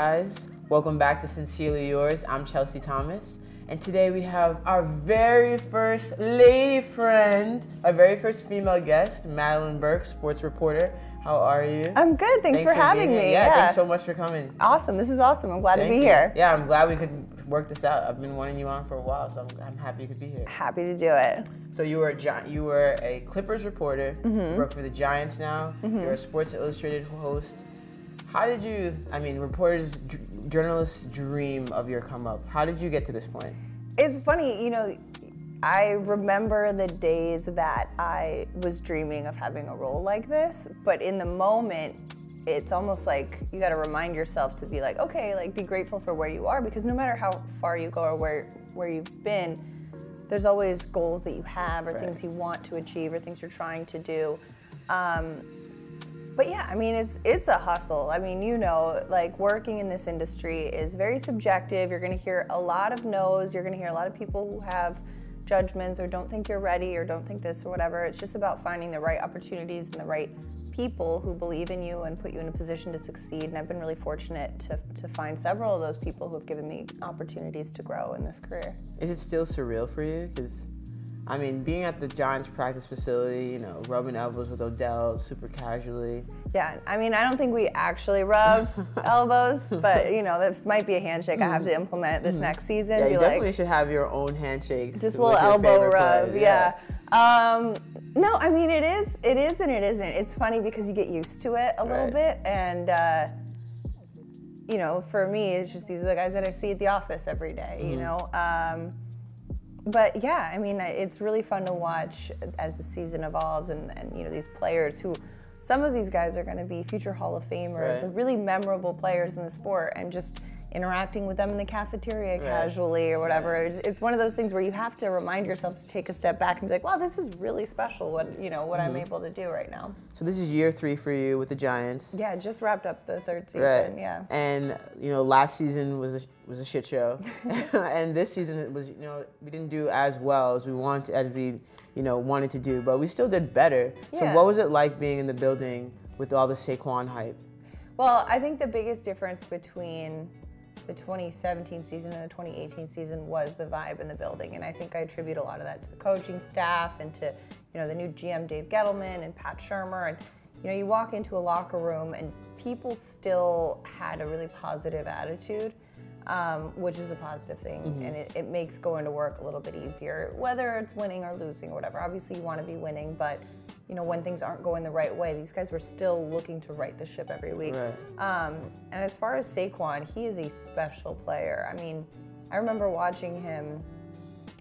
guys? Welcome back to Sincerely Yours. I'm Chelsi Thomas, and today we have our very first lady friend, our very first female guest, Madelyn Burke, sports reporter. How are you? I'm good. Thanks for having me. Yeah, thanks so much for coming. Awesome. This is awesome. I'm glad to be here. Yeah, I'm glad we could work this out. I've been wanting you on for a while, so I'm happy you could be here. Happy to do it. So you were a Clippers reporter. You work for the Giants now. You're a Sports Illustrated host. How did you, journalists dream of your come up. How did you get to this point? It's funny, you know, I remember the days that I was dreaming of having a role like this, but in the moment, it's almost like you got to remind yourself to be like, okay, like be grateful for where you are, because no matter how far you go or where you've been, there's always goals that you have or things you want to achieve or things you're trying to do. But yeah, I mean, it's a hustle. I mean, you know, like working in this industry is very subjective. You're going to hear a lot of no's. You're going to hear a lot of people who have judgments or don't think you're ready or don't think this or whatever. It's just about finding the right opportunities and the right people who believe in you and put you in a position to succeed. And I've been really fortunate to find several of those people who have given me opportunities to grow in this career. Is it still surreal for you? Because I mean, being at the Giants practice facility, you know, rubbing elbows with Odell super casually. Yeah, I mean, I don't think we actually rub elbows, but, you know, this might be a handshake I have to implement this next season. Yeah, you definitely should have your own handshakes. Just a little elbow rub, yeah. No, I mean, it is and it isn't. It's funny because you get used to it a little bit, and, you know, for me, it's just these are the guys that I see at the office every day, you know? But yeah, I mean, it's really fun to watch as the season evolves and you know, these players who, some of these guys are going to be future Hall of Famers or really memorable players in the sport, and just interacting with them in the cafeteria casually or whatever. It's one of those things where you have to remind yourself to take a step back and be like, wow, this is really special what I'm able to do right now. So this is year 3 for you with the Giants. Yeah, just wrapped up the 3rd season, yeah. And, you know, last season was a shit show. And this season it was, you know, we didn't do as well as we wanted to do, but we still did better. Yeah. So what was it like being in the building with all the Saquon hype? Well, I think the biggest difference between the 2017 season and the 2018 season was the vibe in the building, and I think I attribute a lot of that to the coaching staff and to, you know, the new GM Dave Gettleman and Pat Shermer. And you know, you walk into a locker room and people still had a really positive attitude, which is a positive thing, and it makes going to work a little bit easier, whether it's winning or losing or whatever. Obviously you want to be winning, but you know, when things aren't going the right way, these guys were still looking to right the ship every week. And as far as Saquon, he is a special player. I mean, I remember watching him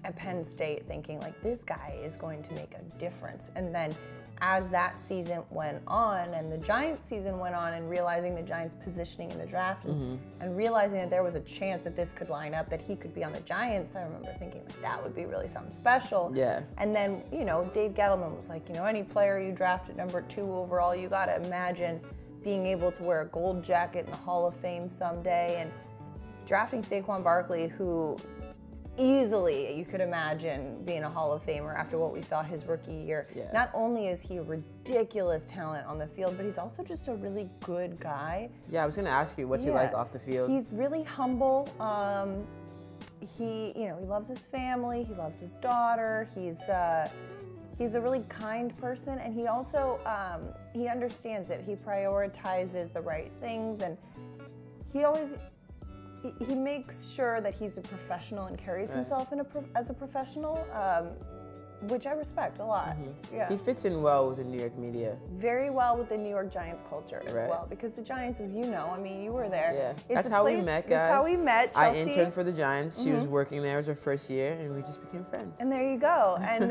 at Penn State thinking, like, this guy is going to make a difference. And then as that season went on and the Giants season went on, and realizing the Giants' positioning in the draft and realizing that there was a chance that this could line up, that he could be on the Giants, I remember thinking, like, that would be really something special. Yeah. And then, you know, Dave Gettleman was like, you know, any player you draft at number 2 overall, you got to imagine being able to wear a gold jacket in the Hall of Fame someday. And drafting Saquon Barkley, who easily you could imagine being a Hall of Famer after what we saw his rookie year. Yeah. Not only is he a ridiculous talent on the field, but he's also just a really good guy. Yeah, I was gonna ask you, what's he like off the field? He's really humble. He loves his family. He loves his daughter. He's a really kind person, and he also he understands it. He prioritizes the right things, and he makes sure that he's a professional and carries himself as a professional, which I respect a lot. Yeah. He fits in well with the New York media. Very well with the New York Giants culture as well, because the Giants, as you know, I mean, you were there. Yeah, that's how we met, guys. That's how we met, Chelsi. I interned for the Giants. She was working there. It was her first year, and we just became friends. And there you go. And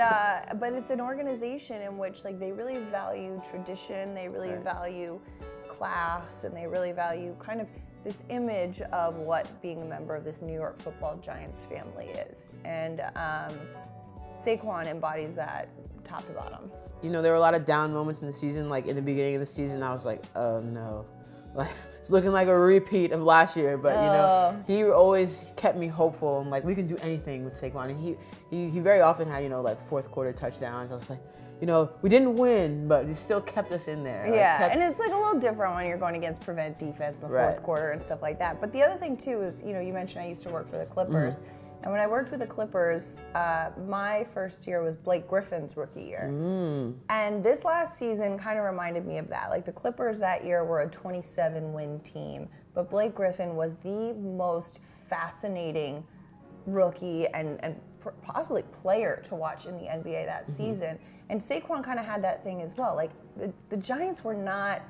but it's an organization in which, like, they really value tradition. They really value class, and they really value kind of this image of what being a member of this New York Football Giants family is. And Saquon embodies that top to bottom. You know, there were a lot of down moments in the season. Like in the beginning of the season, I was like, oh no. Like, it's looking like a repeat of last year, but you know, he always kept me hopeful, and like, we can do anything with Saquon. And he very often had, you know, like 4th quarter touchdowns. I was like, we didn't win, but you still kept us in there. Yeah, and it's like a little different when you're going against prevent defense in the fourth quarter and stuff like that. But the other thing too is, you mentioned I used to work for the Clippers. And when I worked with the Clippers, my first year was Blake Griffin's rookie year. And this last season kind of reminded me of that. Like the Clippers that year were a 27-win team, but Blake Griffin was the most fascinating rookie and possibly player to watch in the NBA that season. And Saquon kind of had that thing as well. Like the Giants were not,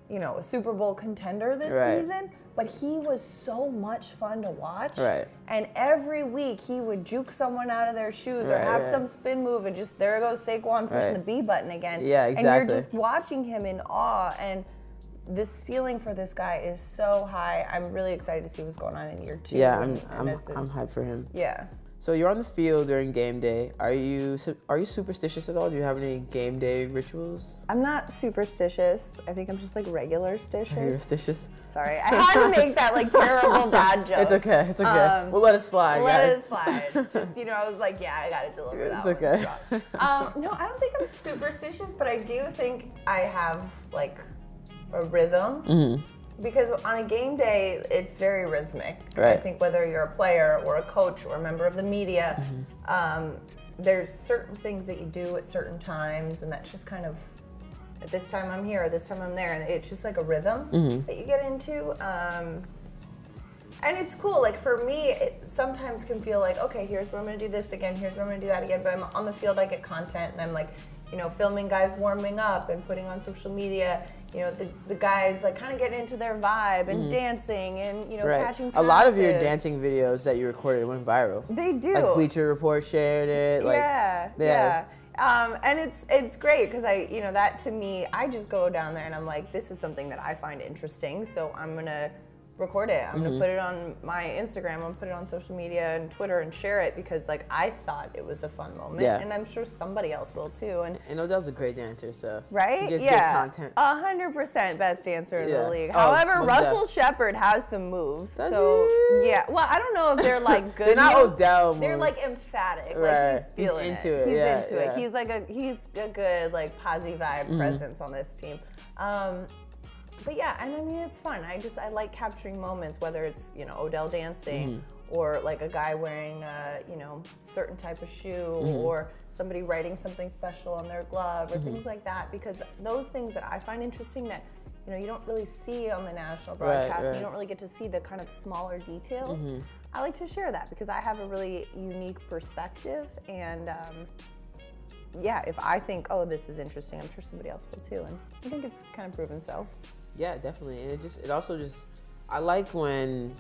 a Super Bowl contender this season, but he was so much fun to watch. And every week he would juke someone out of their shoes or have some spin move, and just there goes Saquon pushing the B button again. Yeah, exactly. And you're just watching him in awe. And the ceiling for this guy is so high. I'm really excited to see what's going on in year 2. Yeah, I'm hyped for him. Yeah. So you're on the field during game day. Are you superstitious at all? Do you have any game day rituals? I'm not superstitious. I think I'm just like regular-stitious. Regular-stitious? Sorry, I had to make that like terrible dad joke. It's okay. It's okay. We'll let it slide. Let it slide. Just I was like, yeah, I gotta deliver that. It's okay. No, I don't think I'm superstitious, but I do think I have like a rhythm. Because on a game day, it's very rhythmic. I think whether you're a player or a coach or a member of the media, there's certain things that you do at certain times, and that's just kind of, at this time I'm here, this time I'm there, and it's just like a rhythm that you get into. And it's cool. Like for me, it sometimes can feel like, okay, here's where I'm gonna do this again, here's where I'm gonna do that again, but I'm on the field, I get content, and I'm like, filming guys warming up and putting on social media. The guys like kind of getting into their vibe and dancing and catching passes. A lot of your dancing videos that you recorded went viral. They do. Like Bleacher Report shared it. Yeah. And it's great because that to me, I just go down there and I'm like, this is something that I find interesting, so I'm gonna record it. I'm gonna put it on my Instagram. I'm gonna put it on social media and Twitter and share it because I thought it was a fun moment, and I'm sure somebody else will too. And Odell's a great dancer, so right, just get content. 100% best dancer in the league. However, Russell Shepard has some moves. Well, I don't know if they're like good. They're not moves. Odell moves. They're like emphatic. Like he's feeling it. He's into it. He's a good like posy vibe presence on this team. But yeah, and I mean, it's fun. I like capturing moments, whether it's, Odell dancing or like a guy wearing a, certain type of shoe or somebody writing something special on their glove or things like that, because those things that I find interesting that, you don't really see on the national broadcast, you don't really get to see the kind of smaller details. I like to share that because I have a really unique perspective, and yeah, if I think, oh, this is interesting, I'm sure somebody else will too, and I think it's kind of proven so. Yeah, definitely. And it also I like when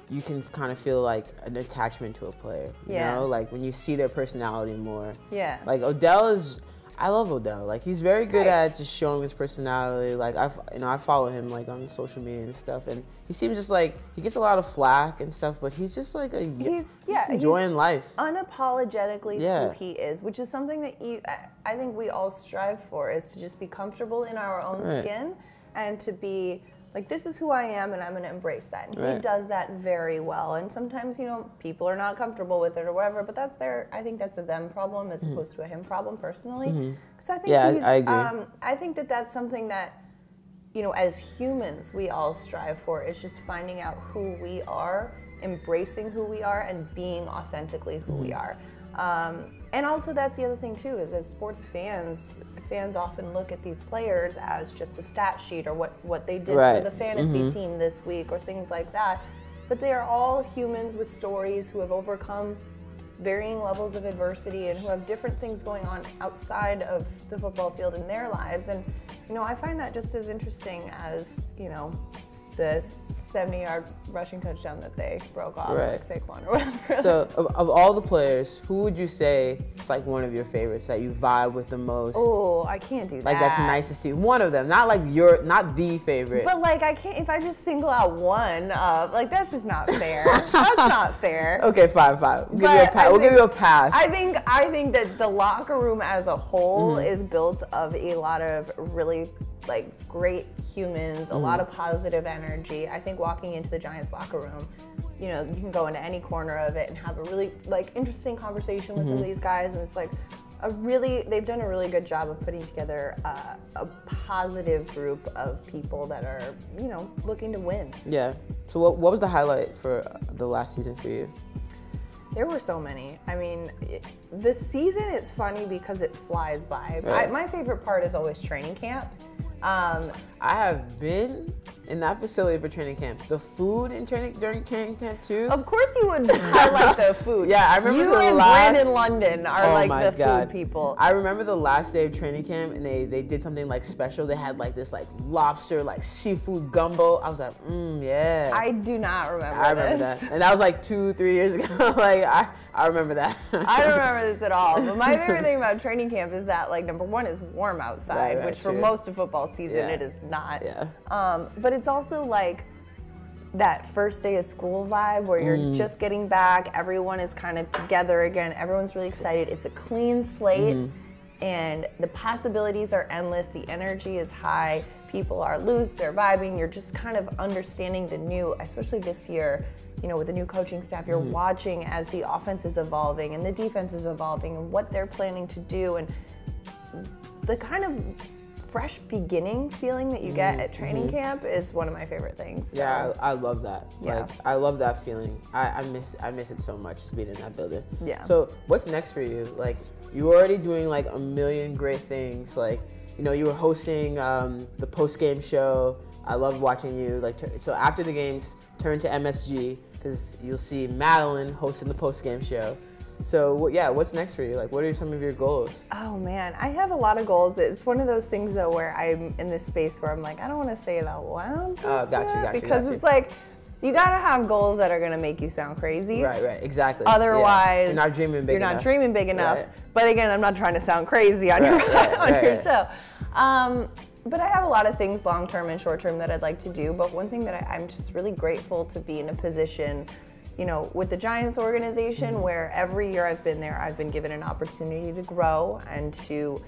you can kind of feel like an attachment to a player, you know? Like when you see their personality more. Yeah. Like I love Odell. Like he's very good at just showing his personality. Like I follow him like on social media and stuff, and he seems just like, he gets a lot of flack and stuff, but he's just like he's enjoying life. Unapologetically who he is, which is something that I think we all strive for, is to just be comfortable in our own skin. And to be like, this is who I am, and I'm going to embrace that. And he does that very well. And sometimes, people are not comfortable with it or whatever, but I think that's a them problem as opposed to a him problem personally. Because I think I agree. I think that's something that, as humans, we all strive for, is just finding out who we are, embracing who we are, and being authentically who we are. And also, that's the other thing too, is as sports fans often look at these players as just a stat sheet or what they did for the fantasy team this week or things like that. But they are all humans with stories who have overcome varying levels of adversity and who have different things going on outside of the football field in their lives. And, I find that just as interesting as, the 70-yard rushing touchdown that they broke off, like Saquon or whatever. So, of all the players, who would you say is like one of your favorites that you vibe with the most? Oh, I can't do that. Like that's nicest to you. One of them, not like not the favorite. But like I can't, if I just single out one, like that's just not fair. That's not fair. Okay, fine. We'll give you a pass. I think that the locker room as a whole is built of a lot of really like great humans, a lot of positive energy. I think walking into the Giants locker room, you can go into any corner of it and have a really like interesting conversation with some of these guys, and it's like, they've done a really good job of putting together a positive group of people that are, you know, looking to win. Yeah. So what was the highlight for the last season for you? There were so many. I mean, the season, it's funny because it flies by. Right. My favorite part is always training camp. I have been in that facility for training camp. The food during training camp too. Of course you would highlight the food. Yeah, I remember you and Brandon London are like the food people. I remember the last day of training camp and they did something like special. They had like this like lobster, like seafood gumbo. I was like, yeah. I do not remember I remember that. And that was like 2-3 years ago. Like I remember that. I don't remember this at all. But my favorite thing about training camp is that, like, number one, is warm outside, right, which for most of football season it is not. Yeah. But it's also like that first day of school vibe where you're just getting back, everyone is kind of together again, everyone's really excited. It's a clean slate and the possibilities are endless, the energy is high, people are loose, they're vibing, you're just kind of understanding the new, especially this year, you know, with the new coaching staff, you're watching as the offense is evolving and the defense is evolving and what they're planning to do, and the kind of fresh beginning feeling that you get at training camp is one of my favorite things. So. Yeah, I love that. Yeah. Like, I love that feeling. I miss it so much, just being in that building. Yeah. So what's next for you? Like, you're already doing like a million great things. Like, you know, you were hosting the post-game show. I love watching you. Like, so after the games, turn to MSG because you'll see Madelyn hosting the post-game show. So what's next for you? Like, what are some of your goals? Oh man, I have a lot of goals. It's one of those things though where I'm in this space where I'm like, I don't want to say it out loud. Because it's like, you gotta have goals that are gonna make you sound crazy. Right, exactly. Otherwise, you're not dreaming big enough. You're not dreaming big enough. Right. But again, I'm not trying to sound crazy on your show. But I have a lot of things long term and short term that I'd like to do. But one thing that I'm just really grateful to be in a position, you know, with the Giants organization, where every year I've been there, I've been given an opportunity to grow and to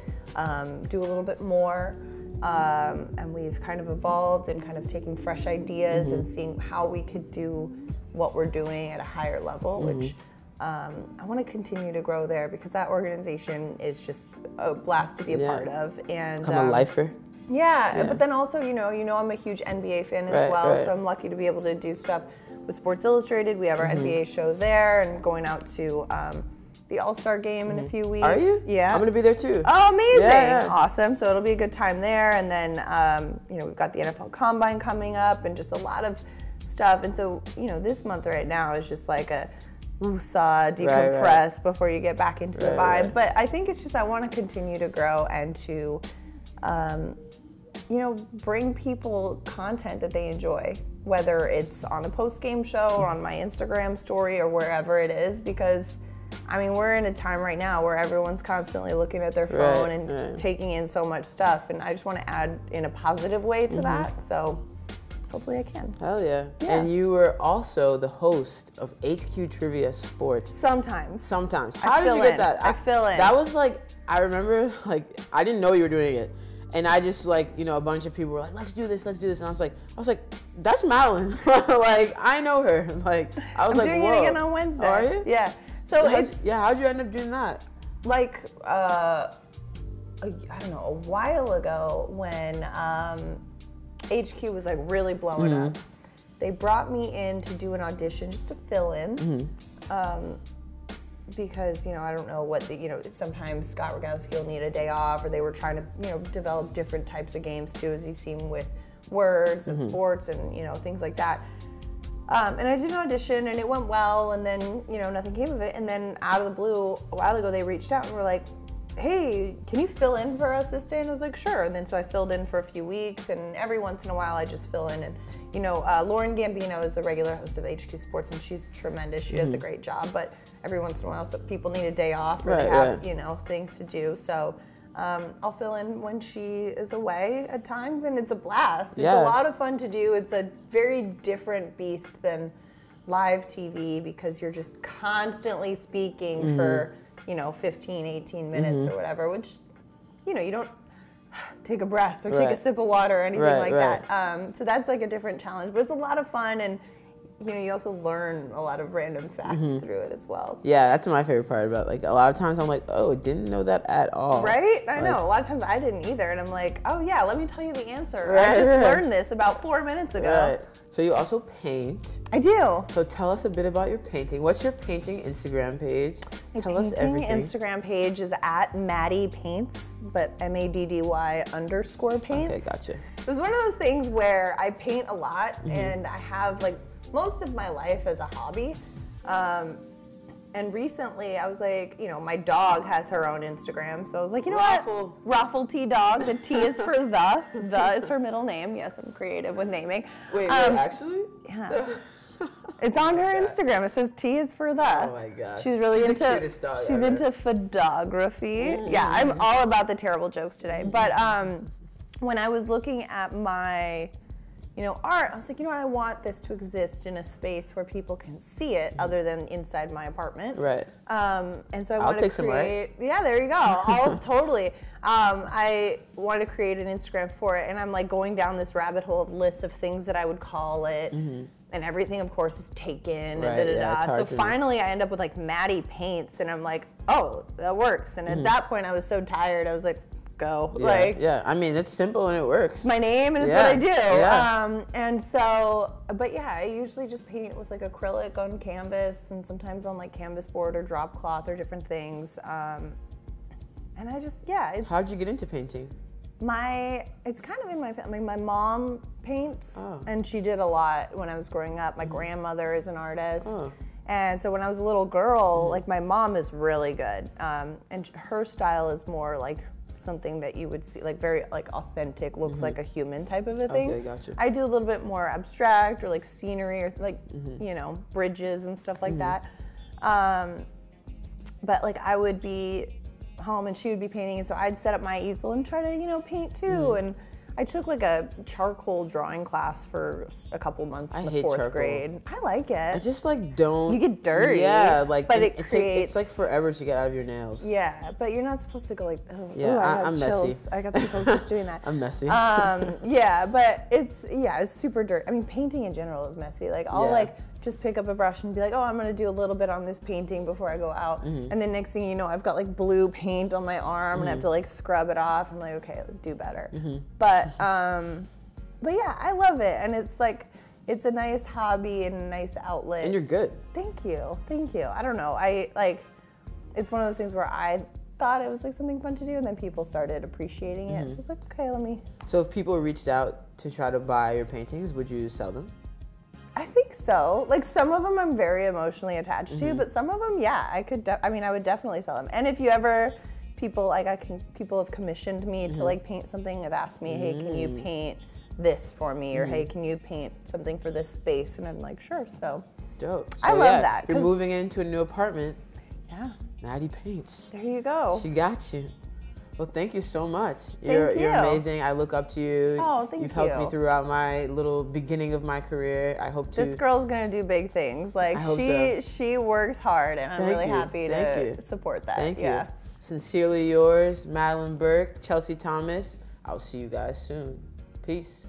do a little bit more. And we've kind of evolved and kind of taking fresh ideas and seeing how we could do what we're doing at a higher level, which I want to continue to grow there because that organization is just a blast to be a part of. And become a lifer. Yeah, but then also, you know, I'm a huge NBA fan as well, so I'm lucky to be able to do stuff with Sports Illustrated. We have our NBA show there and going out to the All-Star game in a few weeks. Are you? Yeah. I'm going to be there too. Oh, amazing. Yeah. Awesome. So it'll be a good time there. And then, you know, we've got the NFL Combine coming up and just a lot of stuff. And so, you know, this month right now is just like a woosah, decompress before you get back into the vibe. But I think it's just I want to continue to grow and to, you know, bring people content that they enjoy, whether it's on a post-game show or on my Instagram story or wherever it is, because I mean, we're in a time right now where everyone's constantly looking at their phone and taking in so much stuff, and I just want to add in a positive way to that, so hopefully I can. Hell yeah. And you were also the host of HQ Trivia Sports. Sometimes. How did you get that? I fill in. That was like, I remember, like, I didn't know you were doing it. And I just, like, you know, a bunch of people were like, let's do this. And I was like, that's Madelyn. Like, I know her. Like, I was I'm doing it again on Wednesday. Are you? Yeah. So how'd you end up doing that? Like, I don't know, a while ago when HQ was like really blowing up, they brought me in to do an audition just to fill in. Because, you know, I don't know what you know, sometimes Scott Rogowski will need a day off, or they were trying to, you know, develop different types of games too, as you've seen with words and sports and, you know, things like that. And I did an audition and it went well, and then, you know, nothing came of it. And then out of the blue, a while ago, they reached out and were like, hey, can you fill in for us this day? And I was like, sure. And then so I filled in for a few weeks, and every once in a while I just fill in. And, you know, Lauren Gambino is the regular host of HQ Sports, and she's tremendous. She does a great job. But every once in a while, so people need a day off, or they have, you know, things to do. So I'll fill in when she is away at times, and it's a blast. It's a lot of fun to do. It's a very different beast than live TV because you're just constantly speaking for, you know, 15, 18 minutes or whatever, which, you know, you don't take a breath or take a sip of water or anything like that. So that's like a different challenge, but it's a lot of fun, and you also learn a lot of random facts through it as well. Yeah, that's my favorite part about, like, a lot of times I'm like, oh, didn't know that at all. Right? I know. A lot of times I didn't either, and I'm like, oh yeah, let me tell you the answer. I just learned this about 4 minutes ago. Right. So you also paint. I do. So tell us a bit about your painting. What's your painting Instagram page? Tell us everything. My Instagram page is at Maddie Paints, but MADDY_paints. Okay, gotcha. It was one of those things where I paint a lot, and I have like most of my life as a hobby. And recently I was like, my dog has her own Instagram. So I was like, Raffle. what? Raffle T Dog. The T is for the. The is her middle name. Yes, I'm creative with naming. Wait, actually? Yeah. It's on her Instagram. It says T is for the. Oh my gosh. She's really into. The cutest dog she's ever. into photography. Yeah, I'm all about the terrible jokes today. But when I was looking at my, art, I was like, I want this to exist in a space where people can see it, other than inside my apartment. Right. And so I I'll want to take some, right? Yeah, there you go. I'll totally. I wanted to create an Instagram for it, and I'm like going down this rabbit hole of lists of things that I would call it, and everything, of course, is taken. Right, and yeah, so finally, I end up with like Maddie Paints, and I'm like, oh, that works. And at that point, I was so tired. I was like, go. Yeah, I mean, it's simple and it works. It's my name and it's what I do. Yeah. And so, but yeah, I usually just paint with like acrylic on canvas, and sometimes on like canvas board or drop cloth or different things. And I just, it's. How'd you get into painting? It's kind of in my family. My mom paints, and she did a lot when I was growing up. My grandmother is an artist. And so when I was a little girl, like my mom is really good. And her style is more like something that you would see, like very like authentic, looks like a human type of a thing. Okay, gotcha. I do a little bit more abstract or like scenery or like, bridges and stuff like that. But like I would be home and she would be painting, and so I'd set up my easel and try to, paint too. And I took like a charcoal drawing class for a couple months in the fourth grade. I like it. I just like don't. You get dirty. Yeah, like but it's like forever to get out of your nails. Yeah, but you're not supposed to go like. Oh, yeah, I'm chills. messy. I got the chills just doing that. I'm messy. Yeah, but it's super dirty. I mean, painting in general is messy. Like I'll like just pick up a brush and be like, oh, I'm gonna do a little bit on this painting before I go out, and then next thing you know, I've got like blue paint on my arm and I have to like scrub it off. I'm like, okay, do better. But yeah, I love it, and it's like it's a nice hobby and a nice outlet. And you're good. Thank you. I don't know. It's one of those things where I thought it was like something fun to do, and then people started appreciating it. So it's like, okay, let me. So if people reached out to try to buy your paintings, would you sell them? I think so. Like some of them I'm very emotionally attached to, but some of them, I could. I would definitely sell them. And if you ever, people have commissioned me to like paint something. Have asked me, hey, can you paint this for me, or hey, can you paint something for this space? And I'm like, sure. So dope. So I love that. You're moving into a new apartment. Yeah. Maddie Paints. There you go. She got you. Well, thank you so much. You're amazing. I look up to you. Oh, thank you. You've helped me throughout my little beginning of my career. I hope to. This girl's gonna do big things. Like she works hard, and I'm really happy to support that. Thank you. Sincerely yours, Madelyn Burke, Chelsi Thomas. I'll see you guys soon. Peace.